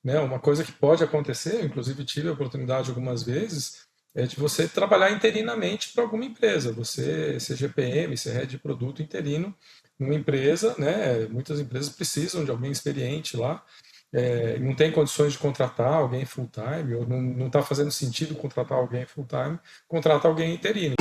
né? Uma coisa que pode acontecer, eu, inclusive tive a oportunidade algumas vezes, é de você trabalhar interinamente para alguma empresa, você ser GPM, ser head de produto interino numa empresa, né? Muitas empresas precisam de alguém experiente lá, não tem condições de contratar alguém full-time, ou não está fazendo sentido contratar alguém full-time, contrata alguém interino.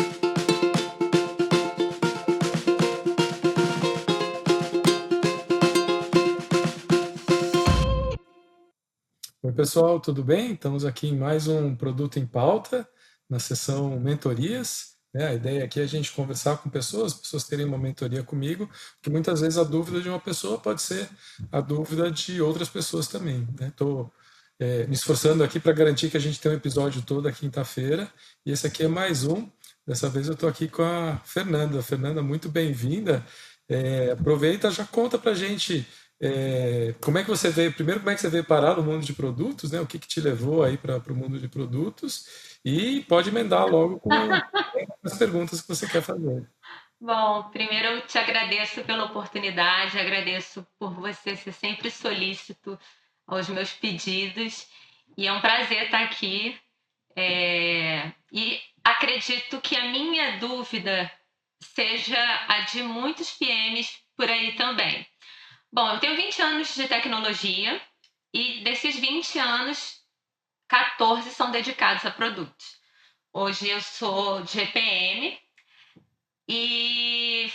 Oi, pessoal, tudo bem? Estamos aqui em mais um Produto em Pauta, na sessão Mentorias, né? A ideia aqui é a gente conversar com pessoas, pessoas terem uma mentoria comigo, porque muitas vezes a dúvida de uma pessoa pode ser a dúvida de outras pessoas também, né? Estou me esforçando aqui para garantir que a gente tem um episódio toda quinta-feira, e esse aqui é mais um. Dessa vez eu estou aqui com a Fernanda. Fernanda, muito bem-vinda. Aproveita, já conta para a gente como é que você veio, primeiro, como é que você veio parar no mundo de produtos, né? O que que te levou aí para o mundo de produtos? E pode emendar logo com as perguntas que você quer fazer. Bom, primeiro eu te agradeço pela oportunidade, agradeço por você ser sempre solícito aos meus pedidos e é um prazer estar aqui. E acredito que a minha dúvida seja a de muitos PMs por aí também. Bom, eu tenho 20 anos de tecnologia e desses 20 anos, 14 são dedicados a produtos. Hoje eu sou GPM e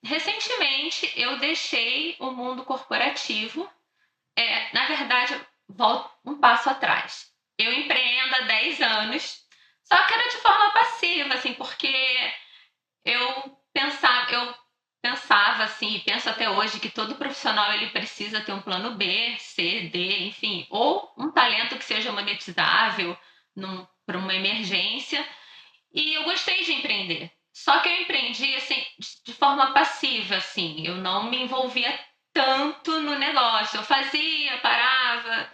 recentemente eu deixei o mundo corporativo. Na verdade, volto um passo atrás. Eu empreendo há 10 anos, só que era de forma passiva, assim, porque eu pensava assim, e penso até hoje que todo profissional ele precisa ter um plano B, C, D, enfim, ou um talento que seja monetizável para uma emergência. E eu gostei de empreender. Só que eu empreendi assim, de forma passiva, assim. Eu não me envolvia tanto no negócio. Eu fazia, parava,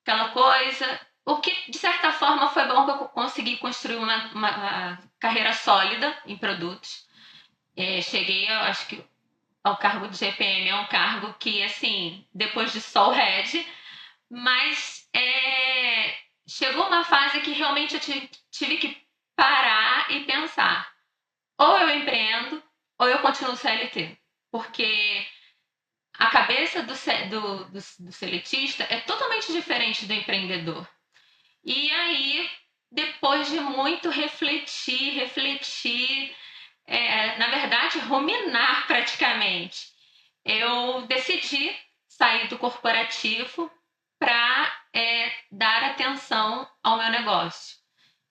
aquela coisa. O que, de certa forma, foi bom que eu consegui construir uma carreira sólida em produtos. Cheguei, acho que, ao cargo de GPM. É um cargo que, assim, depois de só o head, mas chegou uma fase que realmente eu tive que parar e pensar. Ou eu empreendo, ou eu continuo CLT. Porque a cabeça do seletista é totalmente diferente do empreendedor. E aí, depois de muito refletir, na verdade, ruminar praticamente, eu decidi sair do corporativo para dar atenção ao meu negócio,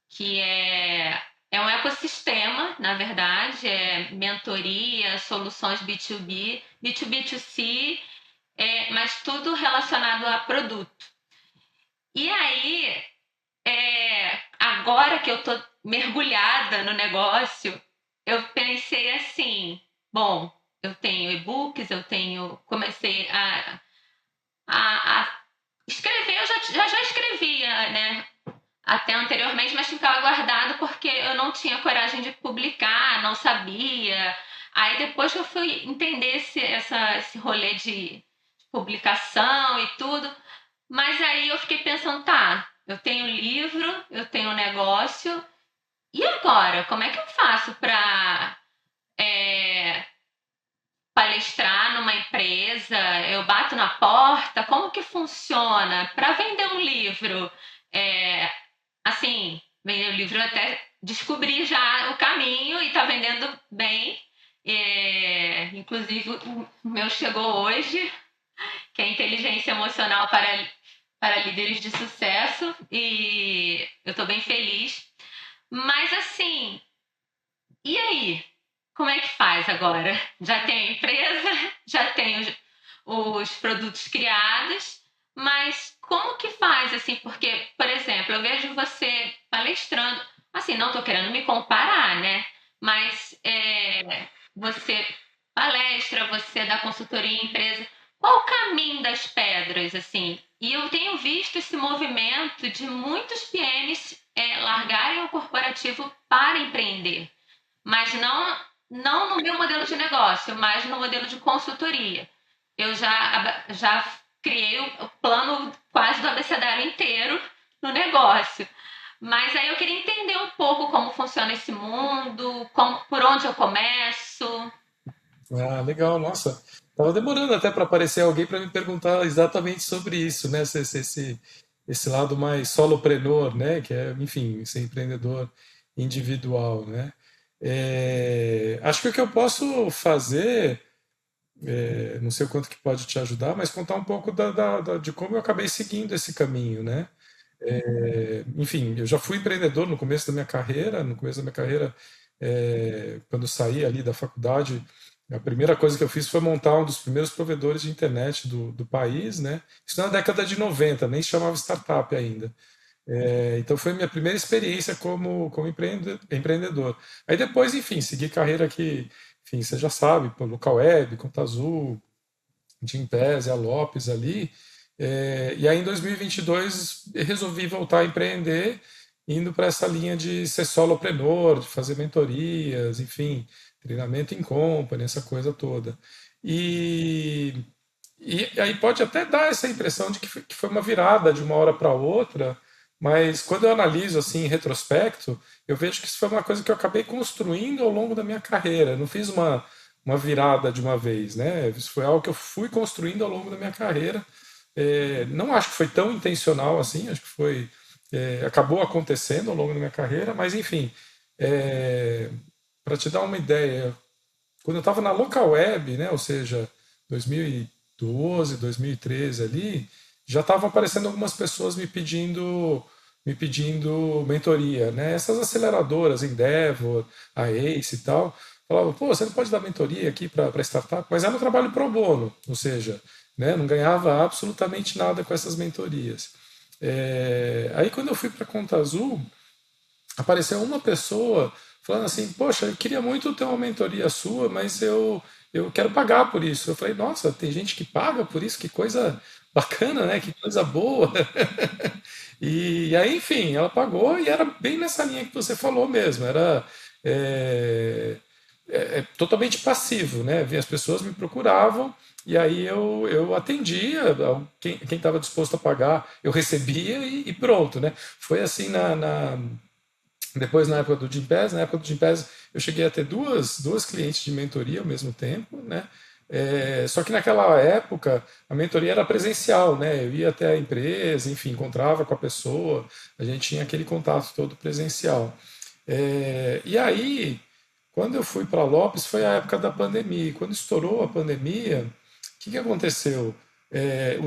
que é um ecossistema, na verdade, é mentoria, soluções B2B, B2B2C, mas tudo relacionado a produto. E aí, agora que eu estou mergulhada no negócio, eu pensei assim, bom, eu tenho e-books, comecei a escrever, eu já escrevia, né? Até anteriormente, mas ficava guardado porque eu não tinha coragem de publicar, não sabia. Aí depois que eu fui entender esse rolê de publicação e tudo, mas aí eu fiquei pensando, tá, eu tenho livro, eu tenho negócio, e agora? Como é que eu faço para palestrar numa empresa? Eu bato na porta? Como que funciona? Para vender um livro, é, assim, vender o livro eu até descobri já o caminho e tá vendendo bem. Inclusive, o meu chegou hoje, que é Inteligência Emocional para Líderes de Sucesso, e eu estou bem feliz. Mas, assim, e aí? Como é que faz agora? Já tem a empresa, já tem os produtos criados, mas como que faz assim? Porque, por exemplo, eu vejo você palestrando, assim, não estou querendo me comparar, né? Mas você palestra, você dá consultoria em empresa. Qual o caminho das pedras, assim? E eu tenho visto esse movimento de muitos PMs largarem o corporativo para empreender, mas não no meu modelo de negócio, mas no modelo de consultoria. Eu já criei o plano quase do negócio. Mas aí eu queria entender um pouco como funciona esse mundo, por onde eu começo. Ah, legal, nossa. Tava demorando até para aparecer alguém para me perguntar exatamente sobre isso, né? Esse lado mais solopreneur, né? Que é, enfim, ser empreendedor individual, né? Acho que o que eu posso fazer, não sei o quanto que pode te ajudar, mas contar um pouco de como eu acabei seguindo esse caminho, né? Enfim, eu já fui empreendedor no começo da minha carreira. No começo da minha carreira, quando eu saí ali da faculdade, a primeira coisa que eu fiz foi montar um dos primeiros provedores de internet do país, né? Isso na década de 90, nem se chamava startup ainda. Então foi minha primeira experiência como empreendedor. Aí depois, enfim, segui carreira que, enfim, você já sabe, pô, Localweb, Conta Azul, Gympass, a Lopes ali. E aí em 2022 resolvi voltar a empreender, indo para essa linha de ser solopreneur, de fazer mentorias, enfim, treinamento em company, essa coisa toda. E, e aí pode até dar essa impressão de que foi uma virada de uma hora para outra, mas quando eu analiso assim em retrospecto, eu vejo que isso foi uma coisa que eu acabei construindo ao longo da minha carreira. Eu não fiz uma virada de uma vez, né? Isso foi algo que eu fui construindo ao longo da minha carreira. Não acho que foi tão intencional assim, acho que acabou acontecendo ao longo da minha carreira, mas enfim, para te dar uma ideia, quando eu estava na local web, né, ou seja, 2012, 2013 ali, já estavam aparecendo algumas pessoas me pedindo mentoria, né? Essas aceleradoras, Endeavor, a Ace e tal, falavam, pô, você não pode dar mentoria aqui para startup? Mas era um trabalho pro bono, ou seja, né, não ganhava absolutamente nada com essas mentorias. Aí quando eu fui para Conta Azul, apareceu uma pessoa falando assim, poxa, eu queria muito ter uma mentoria sua, mas eu quero pagar por isso. Eu falei, nossa, tem gente que paga por isso, que coisa bacana, né? Que coisa boa. E aí, enfim, ela pagou e era bem nessa linha que você falou mesmo. Era é, totalmente passivo, né? As pessoas me procuravam e aí eu atendia, quem estava disposto a pagar, eu recebia e pronto, né? Foi assim depois, na época do Gympass, eu cheguei a ter duas clientes de mentoria ao mesmo tempo, né? Só que naquela época a mentoria era presencial, né? Eu ia até a empresa, enfim, encontrava com a pessoa, a gente tinha aquele contato todo presencial. E aí, quando eu fui para Lopes, foi a época da pandemia. Quando estourou a pandemia, o que aconteceu?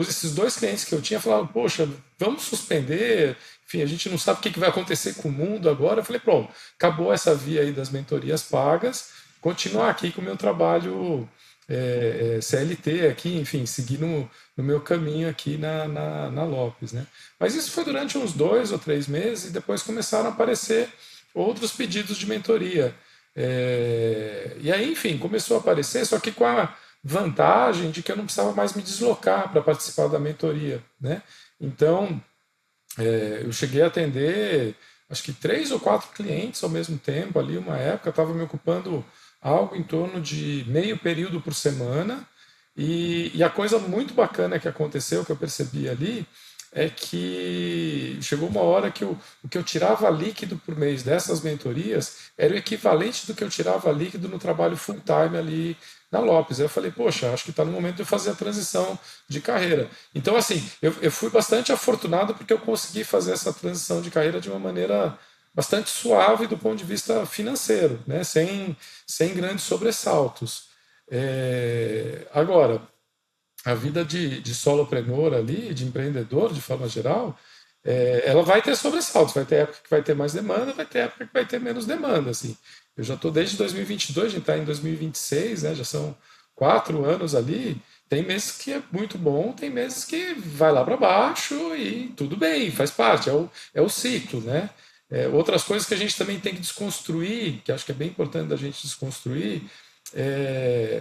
Esses dois clientes que eu tinha falaram, poxa, vamos suspender, enfim, a gente não sabe o que vai acontecer com o mundo agora. Eu falei, pronto, acabou essa via aí das mentorias pagas, continuar aqui com o meu trabalho CLT aqui, enfim, seguir no meu caminho aqui na Lopes, né? Mas isso foi durante uns 2 ou 3 meses e depois começaram a aparecer outros pedidos de mentoria. E aí, enfim, começou a aparecer, só que com a vantagem de que eu não precisava mais me deslocar para participar da mentoria, né? Então, eu cheguei a atender, acho que 3 ou 4 clientes ao mesmo tempo ali, uma época, estava me ocupando algo em torno de meio período por semana, e a coisa muito bacana que aconteceu, que eu percebi ali, é que chegou uma hora que o que eu tirava líquido por mês dessas mentorias era o equivalente do que eu tirava líquido no trabalho full time ali na Lopes. Aí eu falei, poxa, acho que está no momento de eu fazer a transição de carreira. Então, assim, eu fui bastante afortunado porque eu consegui fazer essa transição de carreira de uma maneira bastante suave do ponto de vista financeiro, né? Sem grandes sobressaltos. Agora, a vida de solopreneur ali, de empreendedor de forma geral, ela vai ter sobressaltos, vai ter época que vai ter mais demanda, vai ter época que vai ter menos demanda, assim. Eu já estou desde 2022, a gente está em 2026, né, já são 4 anos ali, tem meses que é muito bom, tem meses que vai lá para baixo e tudo bem, faz parte, é o ciclo, né? Outras coisas que a gente também tem que desconstruir, que acho que é bem importante da gente desconstruir,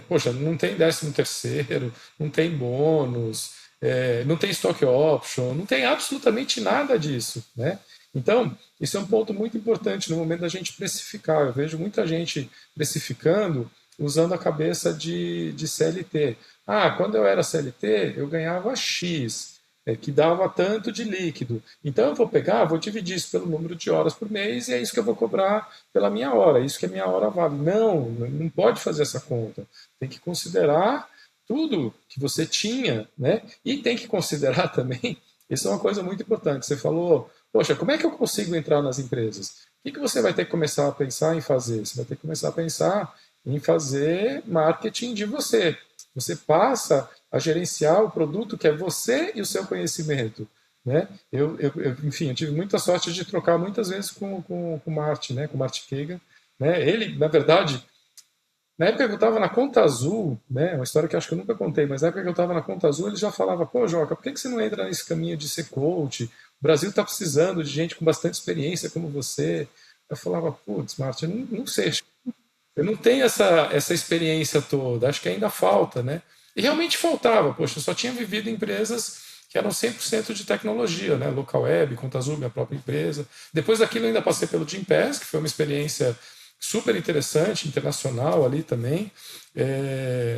poxa, não tem 13º, não tem bônus, não tem stock option, não tem absolutamente nada disso, né? Então, isso é um ponto muito importante no momento da gente precificar. Eu vejo muita gente precificando usando a cabeça de CLT. Ah, quando eu era CLT, eu ganhava X. que dava tanto de líquido. Então eu vou pegar, vou dividir isso pelo número de horas por mês e é isso que eu vou cobrar pela minha hora, é isso que a minha hora vale. Não, não pode fazer essa conta. Tem que considerar tudo que você tinha, né? E tem que considerar também, isso é uma coisa muito importante. Você falou, poxa, como é que eu consigo entrar nas empresas? O que você vai ter que começar a pensar em fazer? Você vai ter que começar a pensar em fazer marketing de você. Você passa a gerenciar o produto que é você e o seu conhecimento. Né? Enfim, eu tive muita sorte de trocar muitas vezes com o Martin, né? Com o Martin Kagan. Né? Ele, na verdade, na época que eu estava na Conta Azul, né, uma história que acho que eu nunca contei, mas na época que eu estava na Conta Azul, ele já falava, pô, Joca, por que você não entra nesse caminho de ser coach? O Brasil está precisando de gente com bastante experiência como você. Eu falava, putz, Martin, eu não sei, eu não tenho essa experiência toda, acho que ainda falta, né? E realmente faltava, poxa, eu só tinha vivido em empresas que eram 100% de tecnologia, né? Local Web, Conta Azul, minha própria empresa. Depois daquilo eu ainda passei pelo Gympass, que foi uma experiência super interessante, internacional ali também.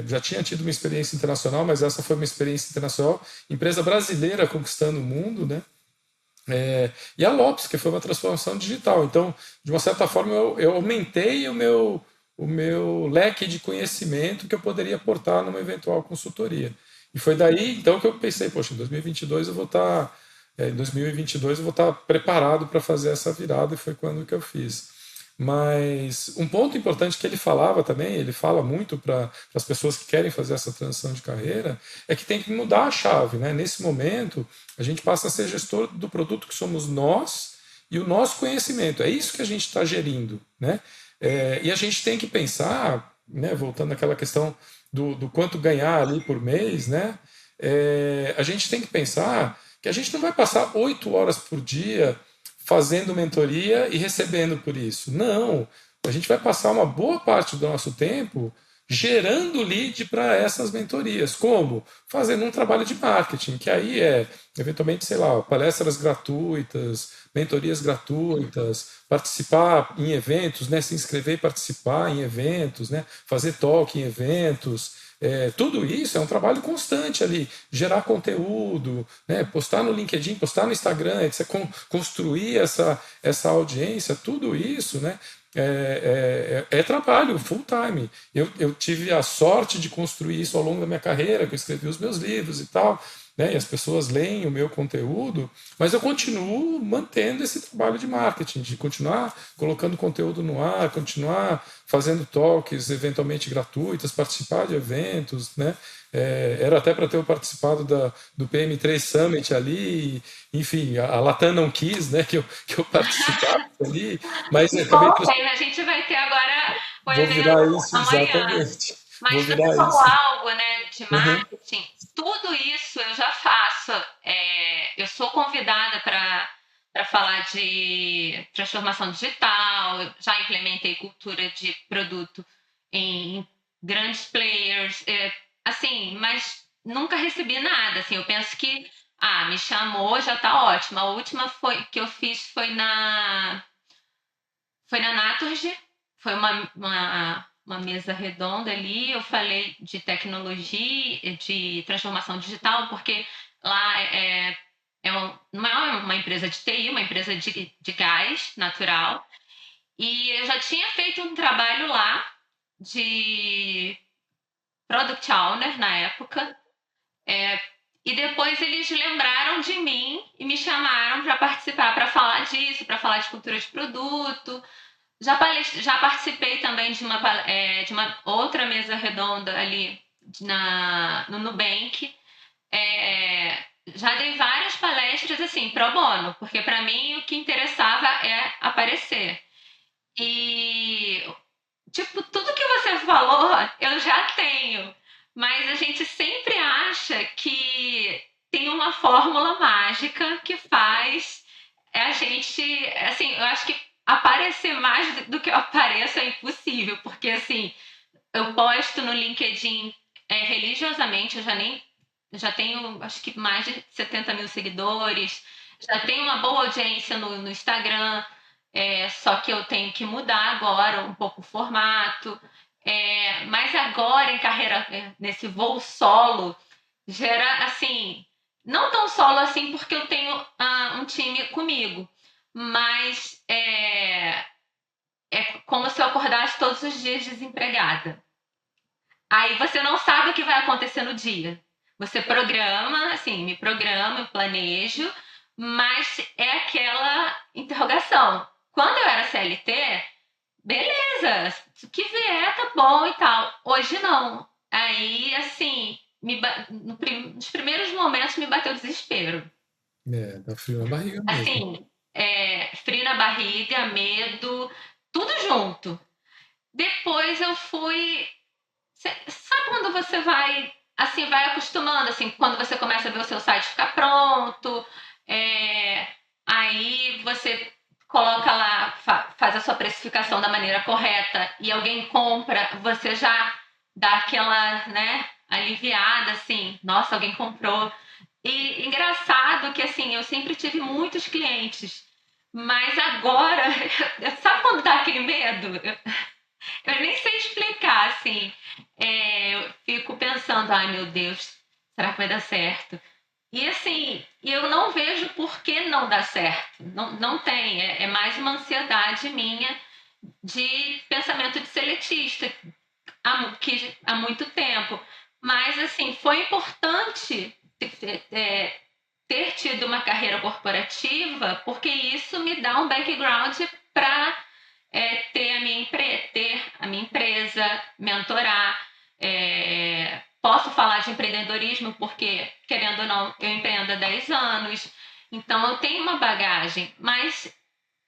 Já tinha tido uma experiência internacional, mas essa foi uma experiência internacional. Empresa brasileira conquistando o mundo, né? E a Lopes, que foi uma transformação digital. Então, de uma certa forma, eu aumentei o meu leque de conhecimento que eu poderia aportar numa eventual consultoria. E foi daí, então, que eu pensei, poxa, em 2022 eu vou estar, em 2022 eu vou estar preparado para fazer essa virada, e foi quando que eu fiz. Mas um ponto importante que ele falava também, ele fala muito para as pessoas que querem fazer essa transição de carreira, é que tem que mudar a chave, né? Nesse momento, a gente passa a ser gestor do produto que somos nós e o nosso conhecimento. É isso que a gente está gerindo, né? E a gente tem que pensar, né? Voltando àquela questão do quanto ganhar ali por mês, né? A gente tem que pensar que a gente não vai passar 8 horas por dia fazendo mentoria e recebendo por isso. Não, a gente vai passar uma boa parte do nosso tempo gerando lead para essas mentorias. Como? Fazendo um trabalho de marketing, que aí é, eventualmente, sei lá, palestras gratuitas, mentorias gratuitas, participar em eventos, né, se inscrever e participar em eventos, né, fazer talk em eventos. Tudo isso é um trabalho constante ali, gerar conteúdo, né, postar no LinkedIn, postar no Instagram, construir essa audiência, tudo isso, né, é trabalho full time. Eu tive a sorte de construir isso ao longo da minha carreira, que eu escrevi os meus livros e tal, né, e as pessoas leem o meu conteúdo, mas eu continuo mantendo esse trabalho de marketing, de continuar colocando conteúdo no ar, continuar fazendo talks eventualmente gratuitas, participar de eventos, né? Era até para ter participado do PM3 Summit ali, enfim, a Latam não quis, né, que eu participasse ali, mas eu acabei. Bom, pena, a gente vai ter agora o Vou evento virar isso, amanhã. exatamente. Vou Mas você virar falou isso. algo, né, de Uhum. marketing. Tudo isso eu já faço. Eu sou convidada para falar de transformação digital. Eu já implementei cultura de produto em grandes players. Assim, mas nunca recebi nada. Assim, eu penso que me chamou, já está ótimo. A última que eu fiz foi na Naturgy, foi uma mesa redonda ali. Eu falei de tecnologia, de transformação digital, porque lá não é uma empresa de TI, uma empresa de gás natural. E eu já tinha feito um trabalho lá de Product Owner na época. É, e depois eles lembraram de mim e me chamaram para participar, para falar disso, para falar de cultura de produto. Já participei também de uma outra mesa redonda ali no Nubank. Já dei várias palestras assim, pro bono, porque para mim o que interessava é aparecer. E, tipo, tudo que você falou eu já tenho, mas a gente sempre acha que tem uma fórmula mágica que faz a gente, assim, eu acho que aparecer mais do que eu apareço é impossível, porque assim, eu posto no LinkedIn religiosamente, já tenho acho que mais de 70 mil seguidores, já tenho uma boa audiência no Instagram, só que eu tenho que mudar agora um pouco o formato. Mas agora em carreira, nesse voo solo, gera assim. não tão solo assim, porque eu tenho um time comigo, mas é como se eu acordasse todos os dias desempregada. Aí você não sabe o que vai acontecer no dia. Você programa, assim, me programa, eu planejo, mas é aquela interrogação. Quando eu era CLT, beleza, o que vier tá bom e tal. Hoje não. Aí, assim, nos primeiros momentos me bateu desespero. Dá frio na barriga mesmo. Assim, frio na barriga, medo, tudo junto. Depois eu fui. Sabe quando você vai, assim, vai acostumando, assim, quando você começa a ver o seu site ficar pronto, é, aí você coloca lá, faz a sua precificação da maneira correta e alguém compra, você já dá aquela, né, aliviada, assim, nossa, alguém comprou. E engraçado que, assim, eu sempre tive muitos clientes, mas agora, sabe quando dá aquele medo? Eu nem sei explicar, assim. Eu fico pensando, ai meu Deus, será que vai dar certo? E assim, eu não vejo por que não dá certo. Não, não tem. É mais uma ansiedade minha de pensamento de seletista, há muito tempo. Mas assim, foi importante ter tido uma carreira corporativa, porque isso me dá um background para ter a minha empresa, mentorar. Posso falar de empreendedorismo porque, querendo ou não, eu empreendo há 10 anos. Então, eu tenho uma bagagem, mas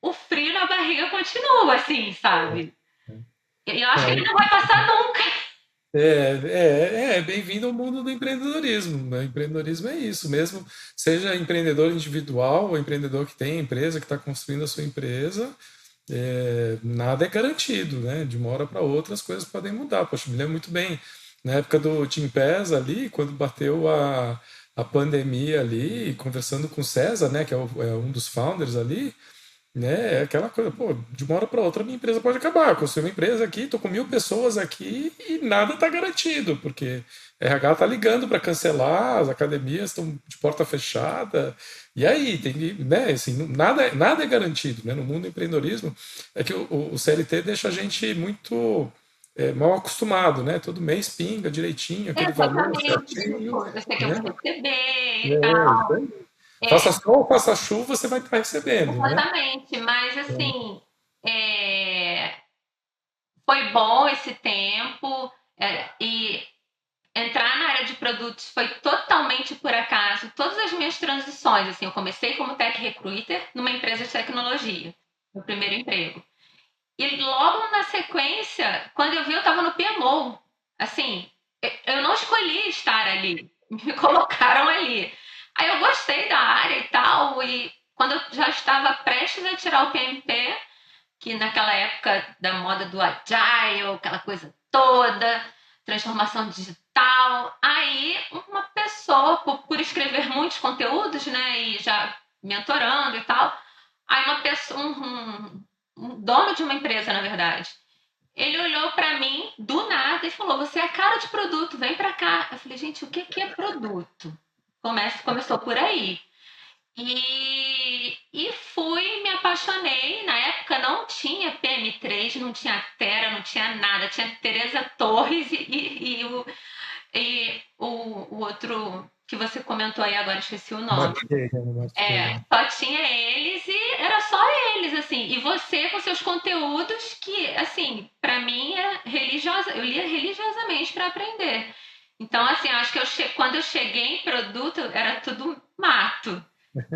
o frio na barriga continua, assim, sabe? E eu acho que ele É, não vai passar nunca. bem-vindo ao mundo do empreendedorismo, né? Empreendedorismo é isso mesmo, seja empreendedor individual ou empreendedor que tem empresa, que está construindo a sua empresa, nada é garantido, né? De uma hora para outra as coisas podem mudar. Poxa, me lembro muito bem, na época do Gympass ali, quando bateu a pandemia ali, conversando com o César, né, que é um dos founders ali, né? É aquela coisa, pô, de uma hora para outra minha empresa pode acabar. Eu construí uma empresa aqui, tô com 1.000 pessoas aqui e nada está garantido, porque RH tá ligando para cancelar, as academias estão de porta fechada. E aí, tem, né, assim, nada é garantido, né? No mundo do empreendedorismo é que o CLT deixa a gente muito mal acostumado, né? Todo mês pinga direitinho, aquele valor Exatamente. certinho, Tipo, eu sei que eu né? vou receber e Isso tal. aí. Faça É, sol ou faça chuva, você vai estar recebendo, né? exatamente. Mas, assim, foi bom esse tempo. E entrar na área de produtos foi totalmente por acaso. Todas as minhas transições, assim, eu comecei como tech recruiter numa empresa de tecnologia, meu primeiro emprego. E logo na sequência, quando eu vi, eu estava no PMO. Assim, eu não escolhi estar ali, me colocaram ali. Aí eu gostei da área e tal, e quando eu já estava prestes a tirar o PMP, que naquela época da moda do agile, aquela coisa toda, transformação digital. Aí uma pessoa, por escrever muitos conteúdos, né, e já mentorando e tal, aí uma pessoa, um dono de uma empresa, na verdade, ele olhou para mim do nada e falou: "Você é cara de produto, vem para cá". Eu falei: "Gente, o que é produto?". Começou por aí. E fui, me apaixonei. Na época não tinha PM3, não tinha Terra, não tinha nada. Tinha Teresa Torres e o outro que você comentou aí agora, esqueci o nome. Marquei. Só tinha eles e era só eles, assim. E você com seus conteúdos que, assim, para mim é religiosa. Eu lia religiosamente para aprender. Então, assim, acho que quando eu cheguei em produto, era tudo mato.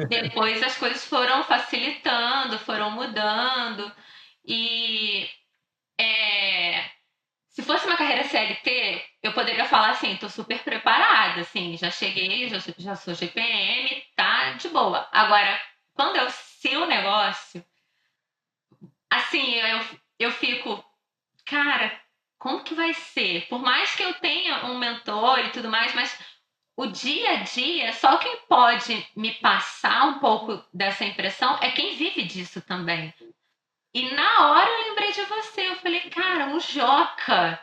Depois as coisas foram facilitando, foram mudando. E se fosse uma carreira CLT, eu poderia falar assim, estou super preparada, assim, já cheguei, já sou GPM, tá de boa. Agora, quando é o seu negócio, assim, eu fico, cara, como que vai ser? Por mais que eu tenha um mentor e tudo mais, mas o dia a dia, só quem pode me passar um pouco dessa impressão é quem vive disso também. E na hora eu lembrei de você, eu falei, cara, o Joca.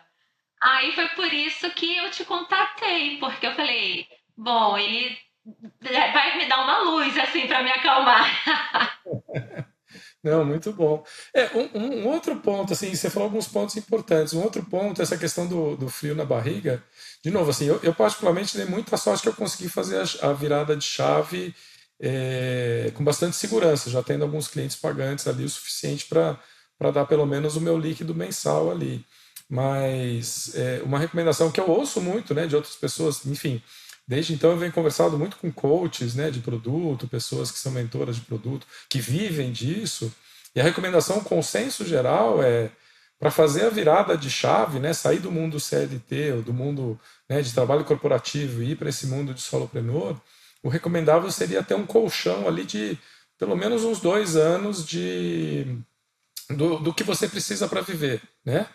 Aí foi por isso que eu te contatei, porque eu falei, bom, ele vai me dar uma luz, assim, para me acalmar. Não, muito bom. Um outro ponto, assim, você falou alguns pontos importantes. Um outro ponto, essa questão do frio na barriga. De novo, assim, eu particularmente dei muita sorte que eu consegui fazer a virada de chave com bastante segurança, já tendo alguns clientes pagantes ali o suficiente para dar pelo menos o meu líquido mensal ali. Mas uma recomendação que eu ouço muito, né, de outras pessoas, enfim, desde então eu venho conversado muito com coaches, né, de produto, pessoas que são mentoras de produto, que vivem disso, e a recomendação, o consenso geral é para fazer a virada de chave, né, sair do mundo CLT ou do mundo, né, de trabalho corporativo e ir para esse mundo de solopreneur, o recomendável seria ter um colchão ali de pelo menos uns 2 anos do que você precisa para viver, né?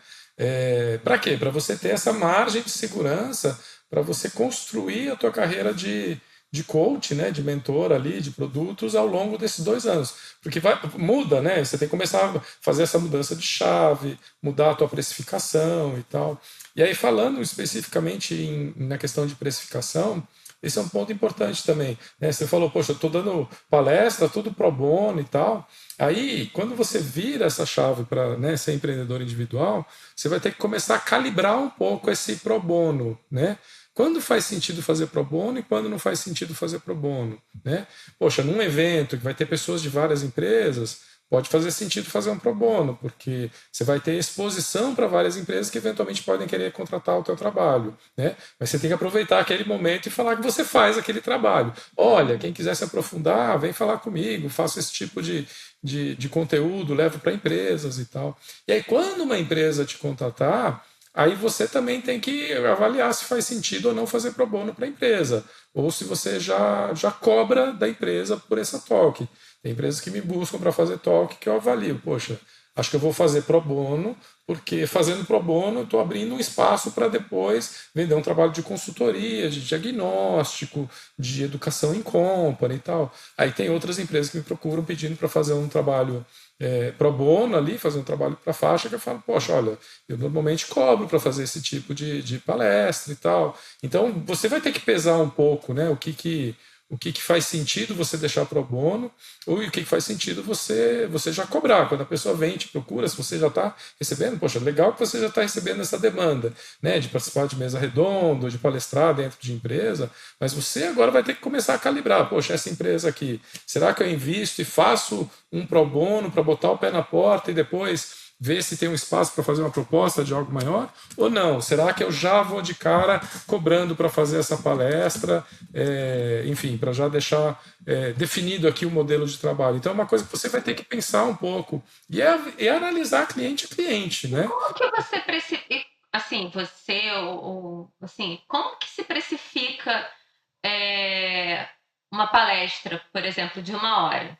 Para quê? Para você ter essa margem de segurança, para você construir a tua carreira de coach, né, de mentor ali, de produtos ao longo desses 2 anos. Porque muda, né? Você tem que começar a fazer essa mudança de chave, mudar a tua precificação e tal. E aí, falando especificamente na questão de precificação, esse é um ponto importante também. Né? Você falou, poxa, eu estou dando palestra, tudo pro bono e tal. Aí, quando você vira essa chave para, né, ser empreendedor individual, você vai ter que começar a calibrar um pouco esse pro bono, né? Quando faz sentido fazer pro bono e quando não faz sentido fazer pro bono, né? Poxa, num evento que vai ter pessoas de várias empresas, pode fazer sentido fazer um pro bono, porque você vai ter exposição para várias empresas que eventualmente podem querer contratar o teu trabalho, né? Mas você tem que aproveitar aquele momento e falar que você faz aquele trabalho. Olha, quem quiser se aprofundar, vem falar comigo, faço esse tipo de conteúdo, levo para empresas e tal. E aí, quando uma empresa te contratar, aí você também tem que avaliar se faz sentido ou não fazer pro bono para a empresa, ou se você já cobra da empresa por essa talk. Tem empresas que me buscam para fazer talk que eu avalio. Poxa, acho que eu vou fazer pro bono, porque fazendo pro bono eu estou abrindo um espaço para depois vender um trabalho de consultoria, de diagnóstico, de educação em company e tal. Aí tem outras empresas que me procuram pedindo para fazer um trabalho pro bono ali, fazer um trabalho para faixa, que eu falo, poxa, olha, eu normalmente cobro para fazer esse tipo de palestra e tal. Então você vai ter que pesar um pouco, né, o que faz sentido você deixar pro bono ou o que faz sentido você já cobrar. Quando a pessoa vem e te procura, se você já está recebendo, poxa, legal que você já está recebendo essa demanda, né, de participar de mesa redonda, de palestrar dentro de empresa, mas você agora vai ter que começar a calibrar. Poxa, essa empresa aqui, será que eu invisto e faço um pro bono para botar o pé na porta e depois ver se tem um espaço para fazer uma proposta de algo maior ou não? Será que eu já vou de cara cobrando para fazer essa palestra, enfim, para já deixar definido aqui o modelo de trabalho? Então é uma coisa que você vai ter que pensar um pouco e analisar cliente a cliente, né? Como que você precifica, assim, assim, como que se precifica uma palestra, por exemplo, de 1 hora?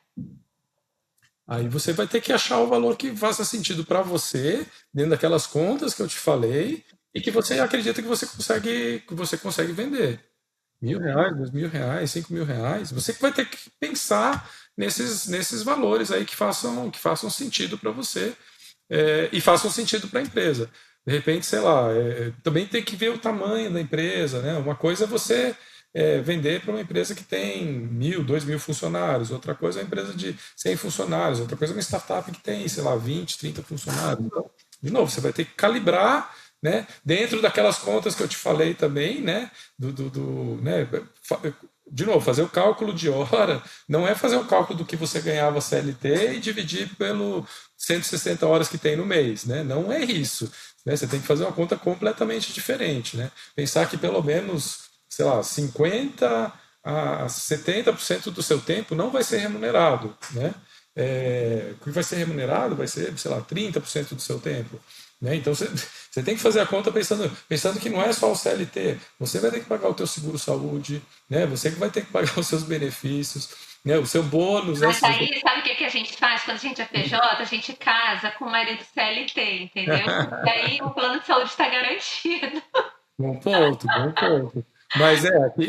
Aí você vai ter que achar o valor que faça sentido para você, dentro daquelas contas que eu te falei, e que você acredita que você consegue vender. R$ 1.000, R$ 2.000, R$ 5.000. Você que vai ter que pensar nesses valores aí que façam sentido para você e façam sentido para a empresa. De repente, sei lá, também tem que ver o tamanho da empresa, né? Uma coisa é você vender para uma empresa que tem 1.000, 2.000 funcionários, outra coisa é uma empresa de 100 funcionários, outra coisa é uma startup que tem, sei lá, 20, 30 funcionários. Então, de novo, você vai ter que calibrar, né, dentro daquelas contas que eu te falei também, né, né, de novo, fazer o cálculo de hora não é fazer o cálculo do que você ganhava CLT e dividir pelo 160 horas que tem no mês, né? Não é isso, né? Você tem que fazer uma conta completamente diferente, né? Pensar que pelo menos, sei lá, 50 a 70% do seu tempo não vai ser remunerado, né? O que vai ser remunerado vai ser, sei lá, 30% do seu tempo. Né? Então você tem que fazer a conta pensando que não é só o CLT, você vai ter que pagar o teu seguro-saúde, né? Você que vai ter que pagar os seus benefícios, né? O seu bônus. Né? Mas aí, sabe o que que a gente faz quando a gente é PJ? A gente casa com o marido CLT, entendeu? E aí o plano de saúde está garantido. Bom ponto, bom ponto. Mas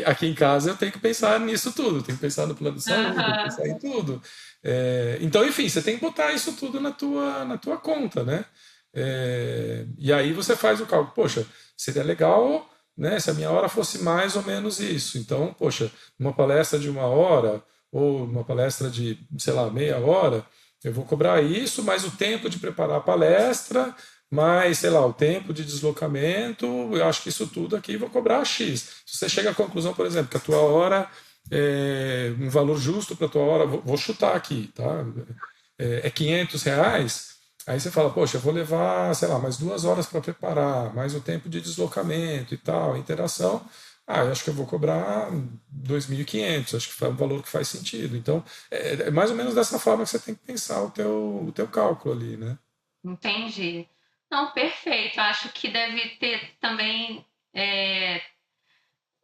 aqui em casa eu tenho que pensar nisso tudo, tenho que pensar no plano de saúde, tenho que Aham. pensar em tudo. Então, enfim, você tem que botar isso tudo na tua conta, né? E aí você faz o cálculo. Poxa, seria legal né, se a minha hora fosse mais ou menos isso. Então, poxa, uma palestra de 1 hora ou uma palestra de, sei lá, meia hora, eu vou cobrar isso, mais o tempo de preparar a palestra, mais, sei lá, o tempo de deslocamento, eu acho que isso tudo aqui eu vou cobrar X. Se você chega à conclusão, por exemplo, que a tua hora é um valor justo para a tua hora, vou chutar aqui, tá? É R$ 500, aí você fala, poxa, eu vou levar, sei lá, mais 2 horas para preparar, mais o tempo de deslocamento e tal, interação. Eu acho que eu vou cobrar 2.500, acho que é um valor que faz sentido. Então, é mais ou menos dessa forma que você tem que pensar o teu cálculo ali, né? Entendi. Não, perfeito. Acho que deve ter também.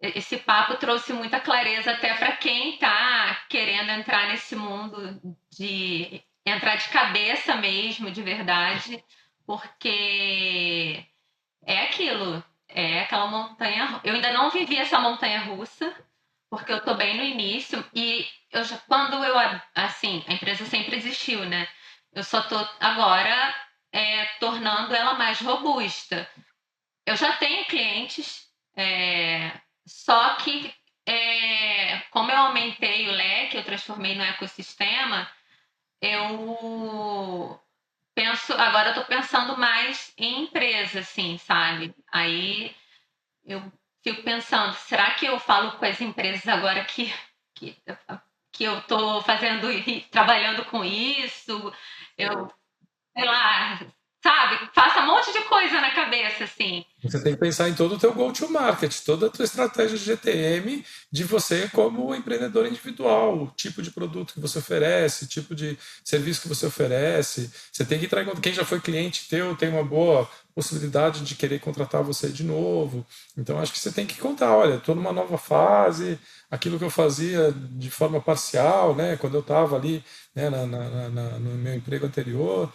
Esse papo trouxe muita clareza até para quem está querendo entrar nesse mundo de entrar de cabeça mesmo, de verdade, porque é aquilo, é aquela montanha. Eu ainda não vivi essa montanha russa, porque eu estou bem no início e quando eu assim, a empresa sempre existiu, né? Eu só estou agora tornando ela mais robusta. Eu já tenho clientes, só que como eu aumentei o leque, eu transformei no ecossistema, eu agora eu estou pensando mais em empresa, assim, sabe? Aí eu fico pensando, será que eu falo com as empresas agora que, que eu estou fazendo, trabalhando com isso? Eu, sei lá, sabe? Faça um monte de coisa na cabeça, assim. Você tem que pensar em todo o teu go-to-market, toda a tua estratégia de GTM de você como empreendedor individual, o tipo de produto que você oferece, o tipo de serviço que você oferece. Você tem que entrar em conta. Quem já foi cliente teu tem uma boa possibilidade de querer contratar você de novo. Então, acho que você tem que contar, olha, estou numa nova fase, aquilo que eu fazia de forma parcial, né, quando eu estava ali, né, no meu emprego anterior,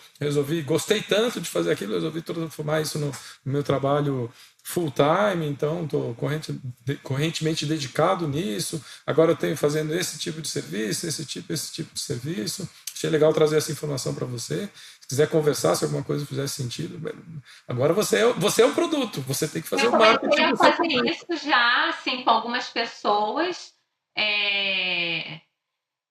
gostei tanto de fazer aquilo, resolvi transformar isso no meu trabalho full time, então estou correntemente dedicado nisso. Agora eu tenho fazendo esse tipo de serviço, esse tipo de serviço. Achei legal trazer essa informação para você. Se quiser conversar, se alguma coisa fizer sentido, agora você é o produto, você tem que fazer Eu o comecei marketing a do seu fazer produto. isso já, assim, com algumas pessoas. é,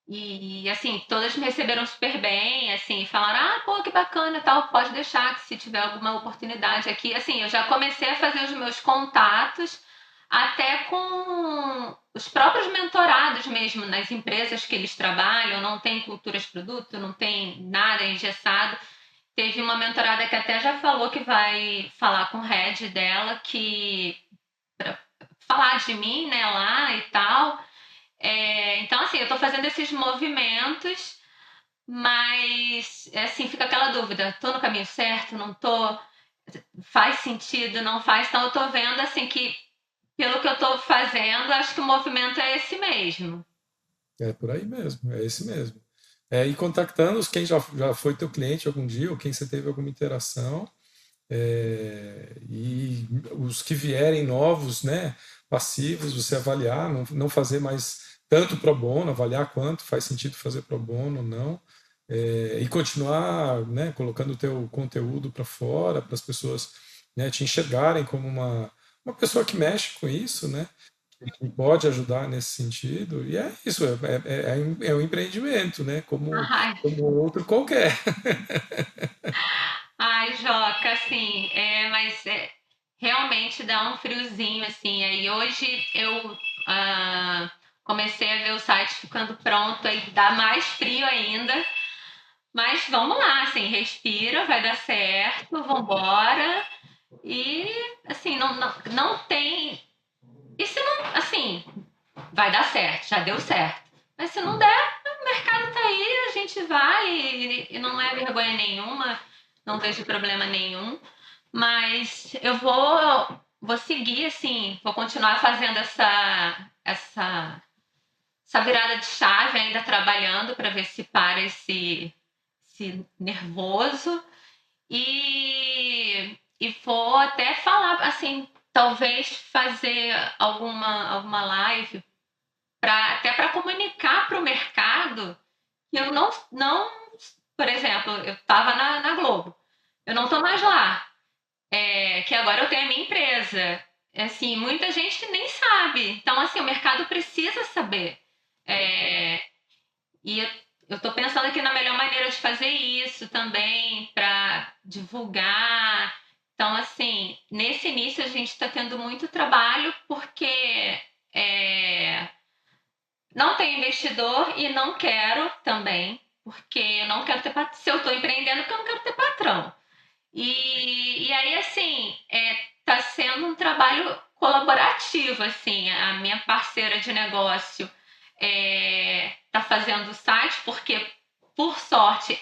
E, assim, todas me receberam super bem, assim, falaram, pô, que bacana, tal, pode deixar que se tiver alguma oportunidade aqui. Assim, eu já comecei a fazer os meus contatos até com os próprios mentorados mesmo, nas empresas que eles trabalham, não tem culturas de produto, não tem nada engessado. Teve uma mentorada que até já falou que vai falar com o head dela, que pra falar de mim, né, lá e tal. Então, assim, eu estou fazendo esses movimentos, mas, assim, fica aquela dúvida: estou no caminho certo, não estou? Faz sentido, não faz? Então, eu estou vendo, assim, que pelo que eu estou fazendo, acho que o movimento é esse mesmo. É por aí mesmo, é esse mesmo. E contactando quem já foi teu cliente algum dia, ou quem você teve alguma interação, e os que vierem novos, né, passivos, você avaliar, não fazer mais tanto pro bono, avaliar quanto faz sentido fazer pro bono ou não, e continuar, né, colocando o teu conteúdo para fora, para as pessoas, né, te enxergarem como uma pessoa que mexe com isso, né, que pode ajudar nesse sentido. E é isso, é um empreendimento, né, Ai, como outro qualquer. ai, Joca, assim, mas realmente dá um friozinho, assim. Aí hoje eu comecei a ver o site ficando pronto, aí dá mais frio ainda. Mas vamos lá, assim, respira, vai dar certo, vambora. E, assim, não tem. E se não, assim, vai dar certo, já deu certo. Mas se não der, o mercado tá aí, a gente vai e não é vergonha nenhuma, não vejo problema nenhum. Mas eu vou seguir, assim, vou continuar fazendo essa virada de chave, ainda trabalhando para ver se para esse nervoso. E vou até falar, assim, talvez fazer alguma live até para comunicar para o mercado que eu não, por exemplo, eu estava na Globo, eu não estou mais lá, que agora eu tenho a minha empresa. assim, muita gente nem sabe. Então, assim, o mercado precisa saber. É, e eu estou pensando aqui na melhor maneira de fazer isso também, para divulgar. Então, assim, nesse início a gente está tendo muito trabalho, porque é, não tenho investidor e não quero também, porque eu não quero ter se eu estou empreendendo, porque eu não quero ter patrão. E aí, assim, tá sendo um trabalho colaborativo, assim, a minha parceira de negócio tá fazendo o site, porque, por sorte,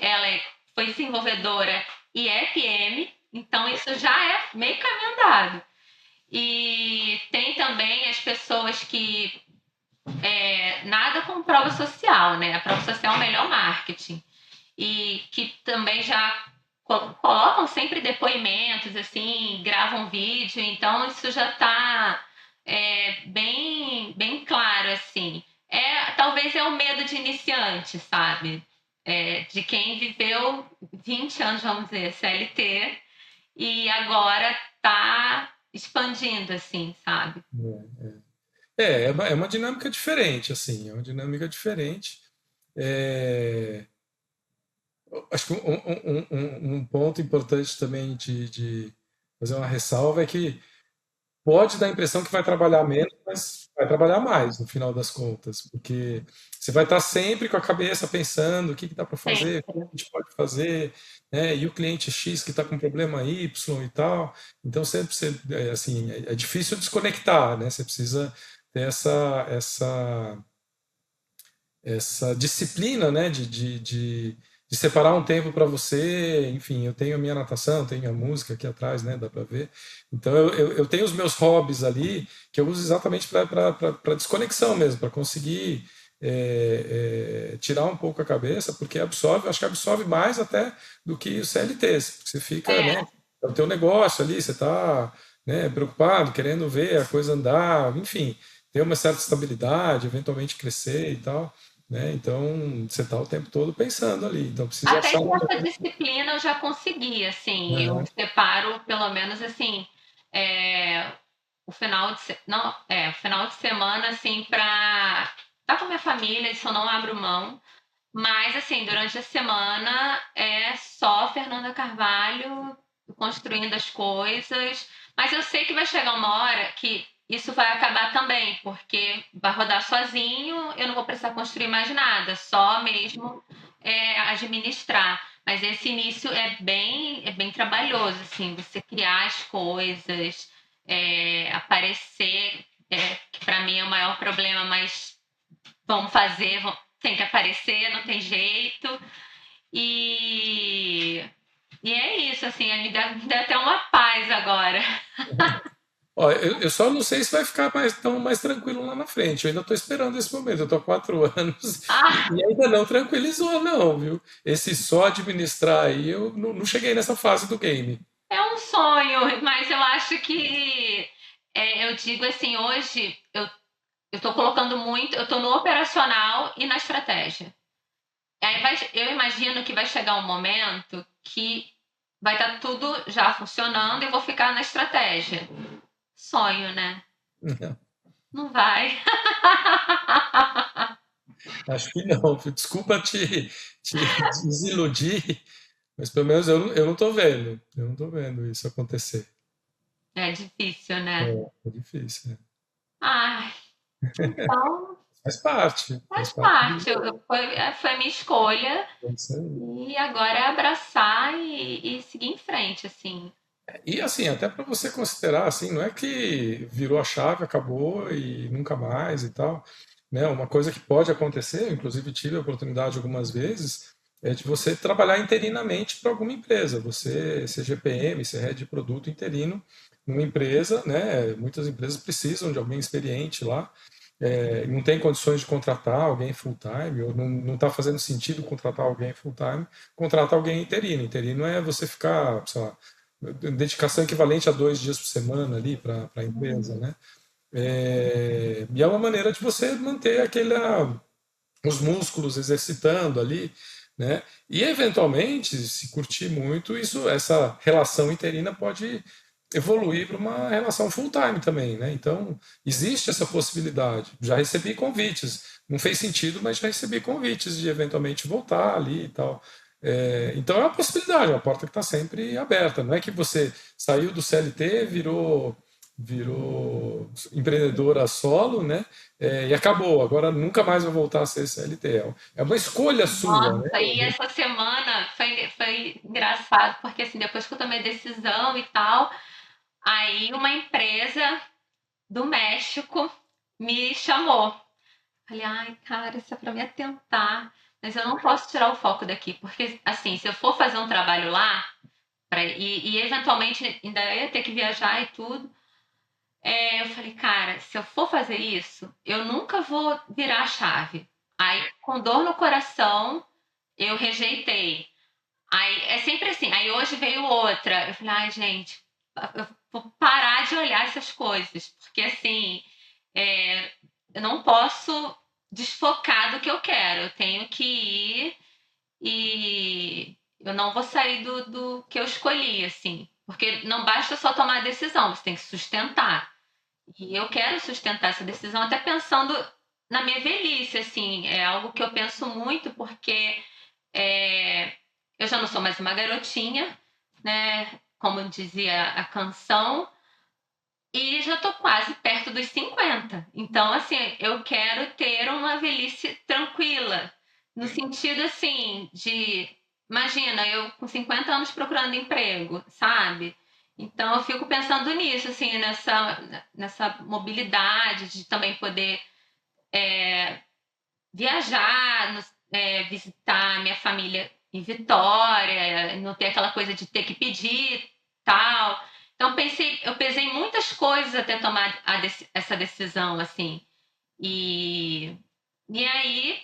foi desenvolvedora e é PM, então isso já é meio caminho andado. E tem também as pessoas que nada com prova social, né? A prova social é o melhor marketing. E que também já colocam sempre depoimentos, assim, gravam vídeo, então isso já está bem claro, assim. Talvez é o medo de iniciante, sabe? De quem viveu 20 anos, vamos dizer, CLT, e agora está expandindo, assim, sabe? É uma dinâmica diferente, assim, é uma dinâmica diferente. É, acho que um ponto importante também de fazer uma ressalva é que pode dar a impressão que vai trabalhar menos, mas vai trabalhar mais no final das contas, porque você vai estar sempre com a cabeça pensando o que dá para fazer, o que a Sempre. gente pode fazer, né? E o cliente X que está com problema Y e tal. Então sempre assim, é difícil desconectar, né? Você precisa ter essa disciplina, né, de separar um tempo para você. Enfim, eu tenho a minha natação, tenho a música aqui atrás, né, dá para ver. Então eu tenho os meus hobbies ali que eu uso exatamente para desconexão mesmo, para conseguir tirar um pouco a cabeça, porque absorve, acho que absorve mais até do que o CLT, porque você fica, né, É, é o teu negócio ali, você está, né, preocupado, querendo ver a coisa andar, enfim, ter uma certa estabilidade, eventualmente crescer e tal, né? Então, você está o tempo todo pensando ali. Então, precisa até achar que um essa momento. disciplina eu já consegui, assim, eu Aham. separo pelo menos assim, é, o final de semana assim para estar com a minha família, isso eu não abro mão. Mas assim, durante a semana é só Fernanda Carvalho construindo as coisas. Mas eu sei que vai chegar uma hora que isso vai acabar também, porque vai rodar sozinho, eu não vou precisar construir mais nada, só mesmo administrar. Mas esse início é bem trabalhoso, assim, você criar as coisas, aparecer, que para mim é o maior problema, mas vamos fazer, tem que aparecer, não tem jeito. E, e é isso, assim, me dá até uma paz agora. Ó, eu só não sei se vai ficar mais tranquilo lá na frente. Eu ainda estou esperando esse momento. Eu estou há 4 anos Ah, e ainda não tranquilizou, não, viu? Esse só administrar aí, eu não cheguei nessa fase do game. é um sonho, mas eu acho que eu digo assim, hoje eu tô colocando muito, eu tô no operacional e na estratégia. Eu imagino que vai chegar um momento que vai estar tudo já funcionando e eu vou ficar na estratégia. Sonho, né? Não vai. Acho que não. Desculpa te desiludir, mas pelo menos eu não estou vendo. Eu não estou vendo isso acontecer. É difícil, né? É difícil, né? Ai, então Faz faz parte parte. do Foi a minha escolha é isso aí. e agora é abraçar e seguir em frente, assim. E assim, até para você considerar, assim, não é que virou a chave, acabou e nunca mais e tal, né? Uma coisa que pode acontecer, eu, inclusive tive a oportunidade algumas vezes, é de você trabalhar interinamente para alguma empresa, você ser GPM, ser head de produto interino numa empresa, né? Muitas empresas precisam de alguém experiente lá, não tem condições de contratar alguém full-time, ou não está fazendo sentido contratar alguém full-time, contrata alguém interino. Interino é você ficar, sei lá, dedicação equivalente a 2 dias por semana ali para a empresa, né? E é uma maneira de você manter os músculos exercitando ali, né? E eventualmente, se curtir muito, essa relação interina pode evoluir para uma relação full-time também, né? Então, existe essa possibilidade. Já recebi convites, não fez sentido, mas já recebi convites de eventualmente voltar ali e tal. Então, é uma possibilidade, é uma porta que está sempre aberta. Não é que você saiu do CLT, virou empreendedora solo, né? E acabou, agora nunca mais vai voltar a ser CLT. É uma escolha sua, né? Nossa, e essa semana foi engraçado, porque assim, depois que eu tomei a decisão e tal, aí uma empresa do México me chamou. Falei, ai, cara, isso é para me atentar, mas eu não posso tirar o foco daqui, porque assim, se eu for fazer um trabalho lá, e eventualmente ainda ia ter que viajar e tudo, eu falei, cara, se eu for fazer isso, eu nunca vou virar a chave. Aí, com dor no coração, eu rejeitei. Aí é sempre assim. Aí hoje veio outra. Eu falei, ai, gente, eu vou parar de olhar essas coisas, porque assim, é, eu não posso desfocar do que eu quero. Eu tenho que ir e eu não vou sair do que eu escolhi, assim. Porque não basta só tomar a decisão, você tem que sustentar. E eu quero sustentar essa decisão, até pensando na minha velhice, assim. É algo que eu penso muito, porque é, eu já não sou mais uma garotinha, né? Como dizia a canção, e já tô quase perto dos 50. Então, assim, eu quero ter uma velhice tranquila, no sentido assim de, imagina, eu com 50 anos procurando emprego, sabe? Então eu fico pensando nisso, assim, nessa mobilidade de também poder viajar, visitar minha família em Vitória, não ter aquela coisa de ter que pedir tal. Então eu pesei muitas coisas até tomar essa decisão assim. E, e aí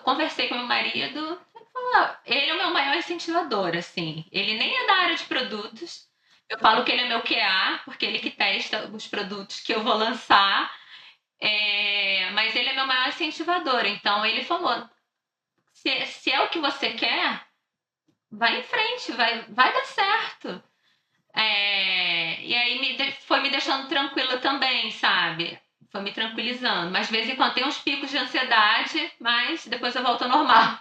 conversei com meu marido, ele falou, ele é o meu maior incentivador, assim. Ele nem é da área de produtos. Eu falo que ele é meu QA, porque ele que testa os produtos que eu vou lançar. Mas ele é meu maior incentivador. Então ele falou: se é o que você quer, vai em frente, vai dar certo. E aí foi me deixando tranquila também, sabe? Foi me tranquilizando. Mas de vez em quando tem uns picos de ansiedade, mas depois eu volto ao normal.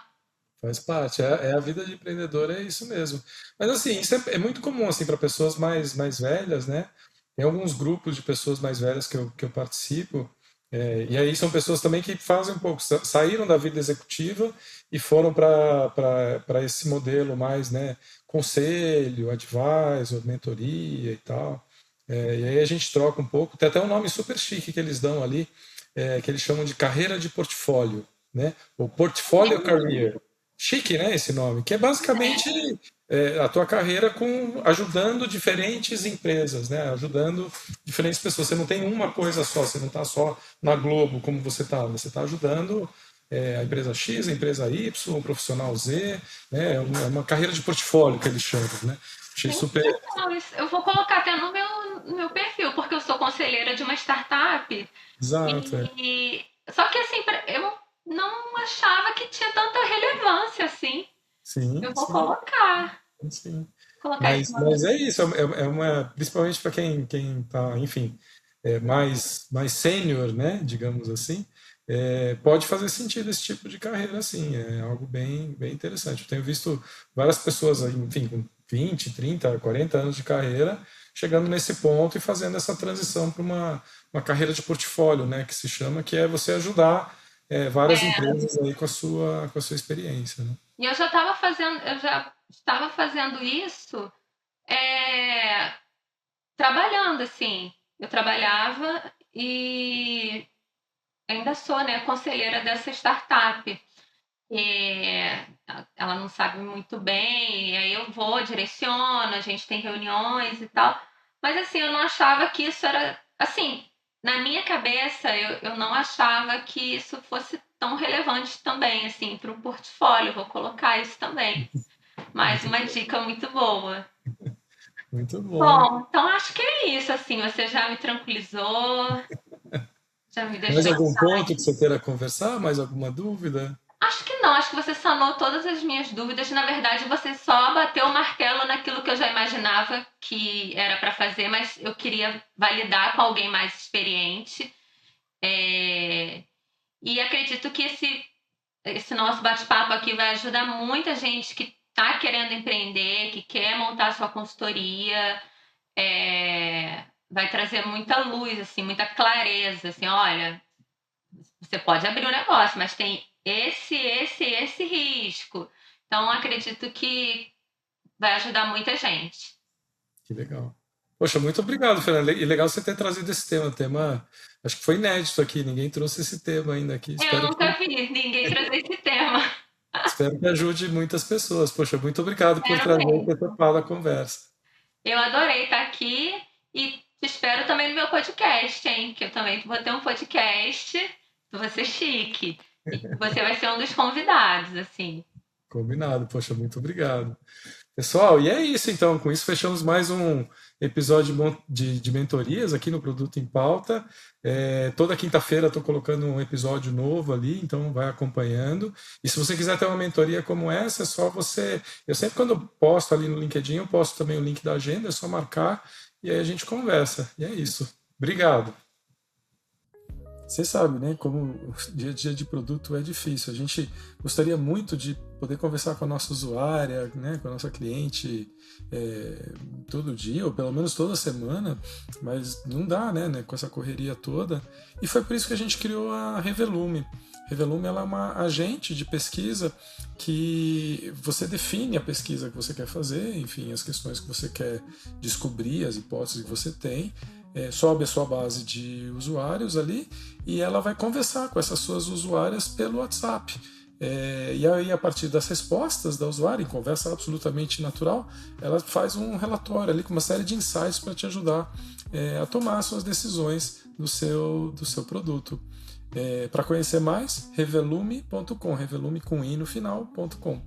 Faz parte, é a vida de empreendedor, é isso mesmo. Mas assim, isso é muito comum assim para pessoas mais velhas, né? Tem alguns grupos de pessoas mais velhas que eu participo, e aí são pessoas também que fazem um pouco, saíram da vida executiva e foram para esse modelo mais, né, conselho, advisor, mentoria e tal. E aí a gente troca um pouco, tem até um nome super chique que eles dão ali, que eles chamam de carreira de portfólio, né? O portfólio career. Chique, né, esse nome, que é basicamente a tua carreira com ajudando diferentes empresas, né, ajudando diferentes pessoas. Você não tem uma coisa só, você não está só na Globo como você está ajudando a empresa X, a empresa Y, o profissional Z, né, é uma carreira de portfólio que eles chamam, né. Achei Gente, super. legal. Eu vou colocar até no meu perfil, porque eu sou conselheira de uma startup. Exato, é. Só que assim, eu não achava que tinha tanta relevância assim. Sim, Eu vou sim, colocar. sim. Colocar isso Mas é isso, é uma, principalmente para quem está, enfim, mais sênior, né, digamos assim, pode fazer sentido esse tipo de carreira, assim, é algo bem interessante. Eu tenho visto várias pessoas, enfim, com 20, 30, 40 anos de carreira, chegando nesse ponto e fazendo essa transição para uma carreira de portfólio, né, que se chama, que é você ajudar várias empresas aí com a sua experiência, né? E eu já estava fazendo isso é, trabalhando, assim. Eu trabalhava e ainda sou, né, conselheira dessa startup. E ela não sabe muito bem, e aí eu vou, direciono, a gente tem reuniões e tal. Mas assim, eu não achava que isso era. Assim, na minha cabeça, eu não achava que isso fosse tão relevante também, assim, para o portfólio. Vou colocar isso também. Mais Muito, uma dica muito boa. muito bom. Bom, então acho que é isso, assim, você já me tranquilizou, já me Mais deixou. algum ponto que você queira conversar? Mais alguma dúvida? Acho que não, acho que você sanou todas as minhas dúvidas. Na verdade, você só bateu o martelo naquilo que eu já imaginava que era para fazer, mas eu queria validar com alguém mais experiente. É, E acredito que esse nosso bate-papo aqui vai ajudar muita gente que está querendo empreender, que quer montar sua consultoria, vai trazer muita luz, assim, muita clareza, assim, olha, você pode abrir um negócio, mas tem esse risco. Então, acredito que vai ajudar muita gente. Que legal. Poxa, muito obrigado, Fernanda. E legal você ter trazido esse tema. Tema, acho que foi inédito aqui. Ninguém trouxe esse tema ainda aqui. Eu nunca vi ninguém trazer esse tema. Espero que ajude muitas pessoas. Poxa, muito obrigado por Espero trazer e ter mesmo. topado a conversa. Eu adorei estar aqui e te espero também no meu podcast, hein? Que eu também vou ter um podcast. Vou ser chique. E você vai ser um dos convidados, assim. Combinado. Poxa, muito obrigado. Pessoal, e é isso então. Com isso, fechamos mais um episódio de mentorias aqui no Produto em Pauta. Toda quinta-feira estou colocando um episódio novo ali, então vai acompanhando. E se você quiser ter uma mentoria como essa, é só você. Eu sempre, quando eu posto ali no LinkedIn, eu posto também o link da agenda, é só marcar e aí a gente conversa. E é isso. Obrigado. Você sabe, né, como o dia a dia de produto é difícil. A gente gostaria muito de poder conversar com a nossa usuária, né, com a nossa cliente todo dia, ou pelo menos toda semana, mas não dá, né, com essa correria toda. E foi por isso que a gente criou a Revelume. Revelume ela é uma agente de pesquisa que você define a pesquisa que você quer fazer, enfim, as questões que você quer descobrir, as hipóteses que você tem, sobe a sua base de usuários ali e ela vai conversar com essas suas usuárias pelo WhatsApp. E aí, a partir das respostas da usuária, em conversa absolutamente natural, ela faz um relatório ali com uma série de insights para te ajudar a tomar suas decisões do seu produto. Para conhecer mais, revelume.com, revelume com i no final.com.